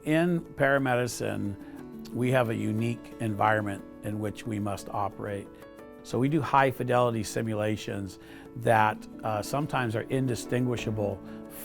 In paramedicine, we have a unique environment in which we must operate. So we do high fidelity simulations that sometimes are indistinguishable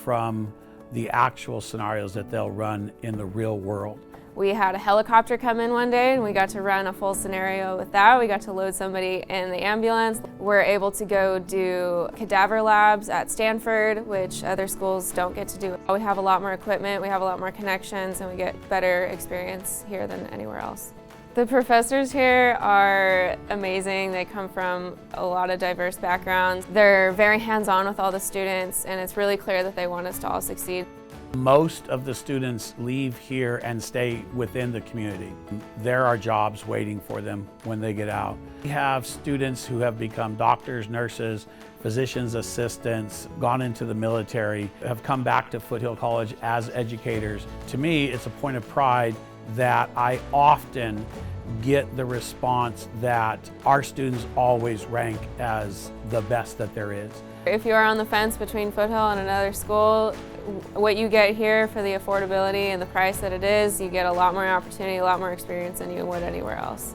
from the actual scenarios that they'll run in the real world. We had a helicopter come in one day and we got to run a full scenario with that. We got to load somebody in the ambulance. We're able to go do cadaver labs at Stanford, which other schools don't get to do. We have a lot more equipment, we have a lot more connections, and we get better experience here than anywhere else. The professors here are amazing. They come from a lot of diverse backgrounds. They're very hands-on with all the students, and it's really clear that they want us to all succeed. Most of the students leave here and stay within the community. There are jobs waiting for them when they get out. We have students who have become doctors, nurses, physician's assistants, gone into the military, have come back to Foothill College as educators. To me, it's a point of pride that I often get the response that our students always rank as the best that there is. If you are on the fence between Foothill and another school, what you get here for the affordability and the price that it is, you get a lot more opportunity, a lot more experience than you would anywhere else.